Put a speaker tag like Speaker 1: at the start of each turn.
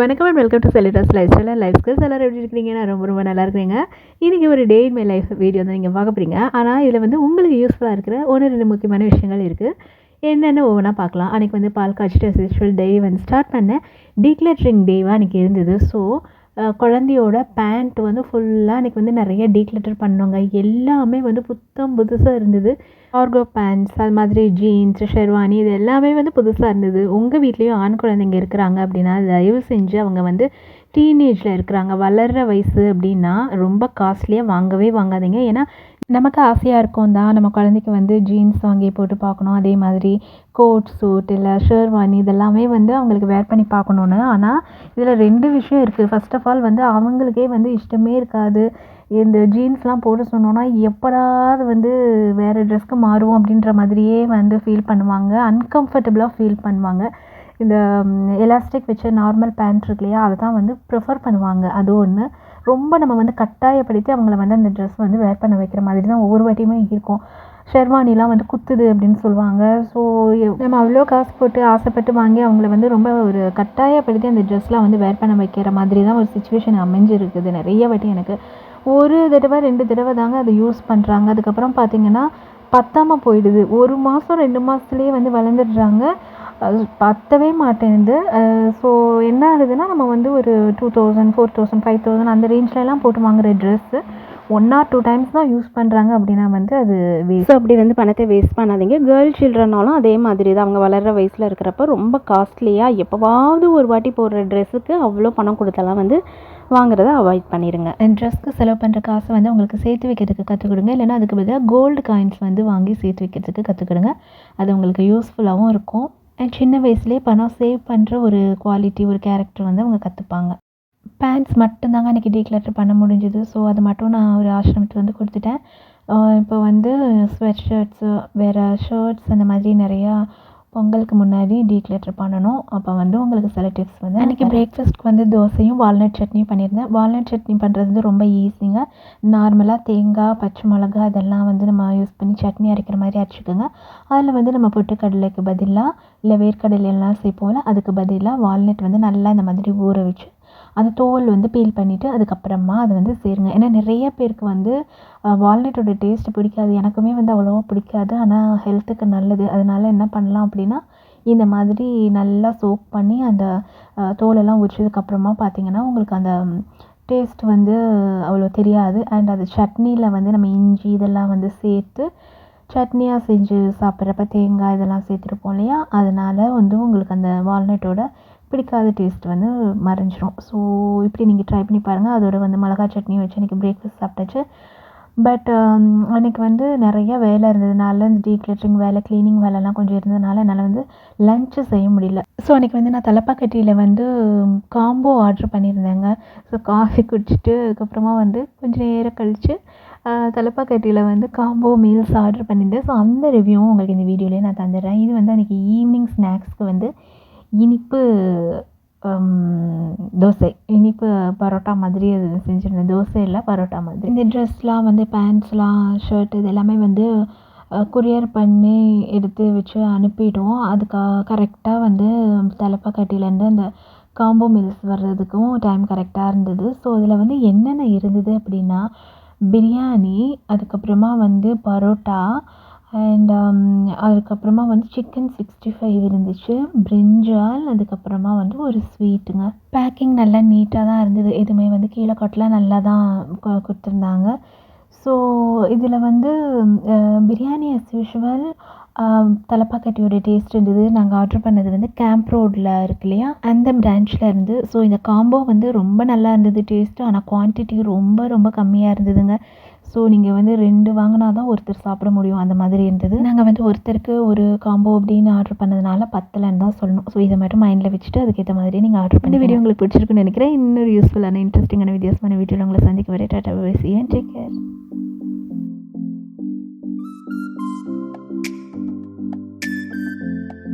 Speaker 1: வணக்கம் and welcome to Celitas lifestyle and life skills. எல்லோரும் எப்படி இருக்கிறீங்க? நான் ரொம்ப ரொம்ப நல்லா இருக்கிறேங்க. இன்றைக்கி ஒரு டே இன் மை லைஃப் வீடியோ வந்து நீங்கள் பார்க்க போகிறீங்க. ஆனால் இதில் வந்து உங்களுக்கு யூஸ்ஃபுல்லாக இருக்கிற ஒன்று ரெண்டு முக்கியமான விஷயங்கள் இருக்குது. என்னென்னு ஒவ்வொன்றா பார்க்கலாம். அன்றைக்கி வந்து பால் காய்ச்சிட்டு அஸ் டே வந்து ஸ்டார்ட் பண்ணேன். டீக்ளட்டரிங் டேவாக அன்றைக்கி இருந்தது. ஸோ குழந்தையோட பேண்ட் வந்து ஃபுல்லாக அன்றைக்கி வந்து நிறைய டீக்ளட்டர் பண்ணோங்க. எல்லாமே வந்து புதுசாக இருந்தது. கார்கோ பேண்ட்ஸ், அது மாதிரி ஜீன்ஸ், ஷெர்வானி, இது எல்லாமே வந்து புதுசாக இருந்தது. உங்கள் வீட்லேயும் ஆண் குழந்தைங்க இருக்கிறாங்க அப்படின்னா தயவு செஞ்சு அவங்க வந்து டீனேஜில் இருக்கிறாங்க, வளர்கிற வயசு அப்படின்னா ரொம்ப காஸ்ட்லியாக வாங்கவே வாங்காதீங்க. ஏன்னா நமக்கு ஆசையாக இருக்கும் தான் நம்ம குழந்தைக்கு வந்து ஜீன்ஸ் வாங்கி போட்டு பார்க்கணும், அதே மாதிரி கோட் சூட் இல்லை ஷெர்வானி இதெல்லாமே வந்து அவங்களுக்கு வேர் பண்ணி பார்க்கணுன்னு. ஆனால் இதில் ரெண்டு விஷயம் இருக்குது. ஃபர்ஸ்ட் ஆஃப் ஆல் வந்து அவங்களுக்கே வந்து இஷ்டமே இருக்காது. இந்த ஜீன்ஸ்லாம் போட சொன்னோன்னா எப்படாவது வந்து வேறு ட்ரெஸ்க்கு மாறுவோம் அப்படின்ற மாதிரியே வந்து ஃபீல் பண்ணுவாங்க, அன்கம்ஃபர்டபுளாக ஃபீல் பண்ணுவாங்க. இந்த எலாஸ்டிக் வச்ச நார்மல் பேண்ட் இருக்கு இல்லையா, அதை தான் வந்து ப்ரிஃபர் பண்ணுவாங்க. அது ஒன்று. ரொம்ப நம்ம வந்து கட்டாயப்படுத்தி அவங்கள வந்து அந்த ட்ரெஸ் வந்து வேர் பண்ண வைக்கிற மாதிரி தான் ஒவ்வொரு வாட்டியுமே இருக்கும். ஷெர்வானிலாம் வந்து குத்துது அப்படின்னு சொல்லுவாங்க. ஸோ நம்ம அவ்வளோ காசு போட்டு ஆசைப்பட்டு வாங்கி அவங்கள வந்து ரொம்ப ஒரு கட்டாயப்படுத்தி அந்த ட்ரெஸ்லாம் வந்து வேர் பண்ண வைக்கிற மாதிரி தான் ஒரு சுச்சுவேஷன் அமைஞ்சிருக்குது நிறைய வாட்டி. எனக்கு ஒரு தடவை 2 தடவை தாங்க அதை யூஸ் பண்ணுறாங்க. அதுக்கப்புறம் பார்த்திங்கன்னா பத்தாமல் போயிடுது. 1 மாதம் 2 மாதத்துலேயே வந்து வளர்ந்துடுறாங்க. அது பத்தவே மாட்டேங்குது. ஸோ என்ன ஆகுதுன்னா நம்ம வந்து ஒரு 2000, 4000, 5000 அந்த ரேஞ்சிலலாம் போட்டு வாங்குகிற ட்ரெஸ்ஸு 1 or 2 டைம்ஸ் தான் யூஸ் பண்ணுறாங்க அப்படின்னா வந்து அது வேஸ்ட். அப்படி வந்து பணத்தை வேஸ்ட் பண்ணாதீங்க. கேர்ள் சில்ட்ரனாலும் அதே மாதிரி தான். அவங்க வளர்கிற வயசில் இருக்கிறப்ப ரொம்ப காஸ்ட்லியாக எப்போவாவது ஒரு வாட்டி போடுற ட்ரெஸ்ஸுக்கு அவ்வளோ பணம் கொடுத்தலாம் வந்து வாங்குறத அவாய்ட் பண்ணிடுங்க. ட்ரெஸ்க்கு செலவு பண்ணுற காசை வந்து உங்களுக்கு சேர்த்து வைக்கிறதுக்கு கற்றுக்கிடுங்க. இல்லைன்னா அதுக்கு பதிலாக கோல்டு காயின்ஸ் வந்து வாங்கி சேர்த்து வைக்கிறதுக்கு கற்றுக்கிடுங்க. அது உங்களுக்கு யூஸ்ஃபுல்லாகவும் இருக்கும். அண்ட் சின்ன வயசுலேயே பணம் சேவ் பண்ணுற ஒரு குவாலிட்டி, ஒரு கேரக்டர் வந்து அவங்க கற்றுப்பாங்க. பேண்ட்ஸ் மட்டும்தாங்க அன்றைக்கி டீக்ளட்டர் பண்ண முடிஞ்சுது. ஸோ அது மட்டும் நான் ஒரு ஆசிரமத்துக்கு வந்து கொடுத்துட்டேன். இப்போ வந்து ஸ்வெட் ஷர்ட்ஸு, வேறு ஷர்ட்ஸ் அந்த மாதிரி நிறையா பொங்கலுக்கு முன்னாடி டீக்ளட்டர் பண்ணணும். அப்போ வந்து உங்களுக்கு சில டிப்ஸ் வந்து அன்றைக்கி பிரேக்ஃபாஸ்ட்க்கு வந்து தோசையும் வால்நட் சட்னியும் பண்ணியிருந்தேன். வால்நட் சட்னி பண்ணுறது வந்து ரொம்ப ஈஸிங்க. நார்மலாக தேங்காய், பச்சை மிளகா இதெல்லாம் வந்து நம்ம யூஸ் பண்ணி சட்னி அரைக்கிற மாதிரி அரைச்சிக்கோங்க. அதில் வந்து நம்ம பொட்டுக்கடலைக்கு பதிலாக இல்லை வேர்க்கடலையெல்லாம் சேர்ப்போம்ல, அதுக்கு பதிலாக வால்நட் வந்து நல்லா இந்த மாதிரி ஊற வச்சு அந்த தோல் வந்து பீல் பண்ணிவிட்டு அதுக்கப்புறமா அதை வந்து சேருங்க. ஏன்னா நிறைய பேருக்கு வந்து வால்நட்டோட டேஸ்ட்டு பிடிக்காது. எனக்குமே வந்து அவ்வளோவா பிடிக்காது. ஆனால் ஹெல்த்துக்கு நல்லது. அதனால் என்ன பண்ணலாம் அப்படின்னா இந்த மாதிரி நல்லா சோக் பண்ணி அந்த தோலெல்லாம் உரிச்சதுக்கப்புறமா பார்த்திங்கன்னா உங்களுக்கு அந்த டேஸ்ட் வந்து அவ்வளோ தெரியாது. அண்ட் அது சட்னியில் வந்து நம்ம இஞ்சி இதெல்லாம் வந்து சேர்த்து சட்னியாக செஞ்சு சாப்பிட்றப்ப தேங்காய் இதெல்லாம் சேர்த்துருப்போம் இல்லையா, அதனால் வந்து உங்களுக்கு அந்த வால்நட்டோட பிடிக்காத டேஸ்ட் வந்து மறைஞ்சிரும். ஸோ இப்படி நீங்கள் ட்ரை பண்ணி பாருங்கள். அதோட வந்து மிளகா சட்னி வச்சு அன்றைக்கி பிரேக்ஃபாஸ்ட் சாப்பிட்டாச்சு. பட் அன்றைக்கி வந்து நிறைய வேலை இருந்ததுனால இந்த டீக்ளட்டரிங் வேலை, க்ளீனிங் வேலைலாம் கொஞ்சம் இருந்ததுனால என்னால் வந்து லன்ச்சு செய்ய முடியல. ஸோ அன்றைக்கி வந்து நான் தலப்பாக்கட்டியில் வந்து காம்போ ஆர்டர் பண்ணியிருந்தேங்க. ஸோ காஃபி குடிச்சிட்டு அதுக்கப்புறமா வந்து கொஞ்சம் நேரம் கழித்து தலப்பாக்கட்டியில் வந்து காம்போ மீல்ஸ் ஆர்டர் பண்ணியிருந்தேன். ஸோ அந்த ரிவ்யூவும் உங்களுக்கு இந்த வீடியோலேயே நான் தந்துடுறேன். இது வந்து அன்றைக்கி ஈவினிங் ஸ்நாக்ஸ்க்கு வந்து இனிப்பு தோசை, இனிப்பு பரோட்டா மாதிரி அது செஞ்சுருந்தேன். தோசை இல்லை, பரோட்டா மாதிரி. இந்த ட்ரெஸ்லாம் வந்து பேண்ட்ஸ்லாம், ஷர்ட் இது எல்லாமே வந்து கொரியர் பண்ணி எடுத்து வச்சு அனுப்பிவிடுவோம். அதுக்கு கரெக்டாக வந்து தலப்பாக்கட்டிலேருந்து அந்த காம்போ மீல்ஸ் வர்றதுக்கும் டைம் கரெக்டாக இருந்தது. ஸோ அதில் வந்து என்னென்ன இருந்தது அப்படின்னா பிரியாணி, அதுக்கப்புறமா வந்து பரோட்டா, அண்ட் அதுக்கப்புறமா வந்து சிக்கன் 65 இருந்துச்சு, பிரிஞ்சால், அதுக்கப்புறமா வந்து ஒரு ஸ்வீட்டுங்க. பேக்கிங் நல்லா நீட்டாக தான் இருந்தது. எதுவுமே வந்து கீழே கொட்டலாம், நல்லா தான் கொடுத்துருந்தாங்க. ஸோ இதில் வந்து பிரியாணி அஸ் யூஷுவல் தலப்பாக்கட்டியோட டேஸ்ட் இருந்தது. நாங்கள் ஆர்டர் பண்ணது வந்து கேம்ப் ரோடில் இருக்கு இல்லையா, அந்த பிரான்ச்சில் இருந்து. ஸோ இந்த காம்போ வந்து ரொம்ப நல்லா இருந்தது டேஸ்ட்டு. ஆனால் குவான்டிட்டி ரொம்ப ரொம்ப கம்மியாக இருந்ததுங்க. ஸோ நீங்கள் வந்து 2 வாங்கினா தான் ஒருத்தர் சாப்பிட முடியும், அந்த மாதிரி இருந்தது. நாங்கள் வந்து ஒருத்தருக்கு ஒரு காம்போ அப்படின்னு ஆர்டர் பண்ணதுனால பத்தலைன்னு தான் சொல்லணும். ஸோ இதை மட்டும் மைண்டில் வச்சுட்டு அதுக்கேற்ற மாதிரி நீங்கள் ஆர்டர் பண்ணி. இந்த வீடியோ உங்களுக்கு பிடிச்சிருக்குன்னு நினைக்கிறேன். இன்னொரு யூஸ்ஃபுல்லான இன்ட்ரெஸ்டிங்கான வீடியோஸான வீடியோவில் உங்களை சந்திக்க வரை tata bye bye, see you and take care.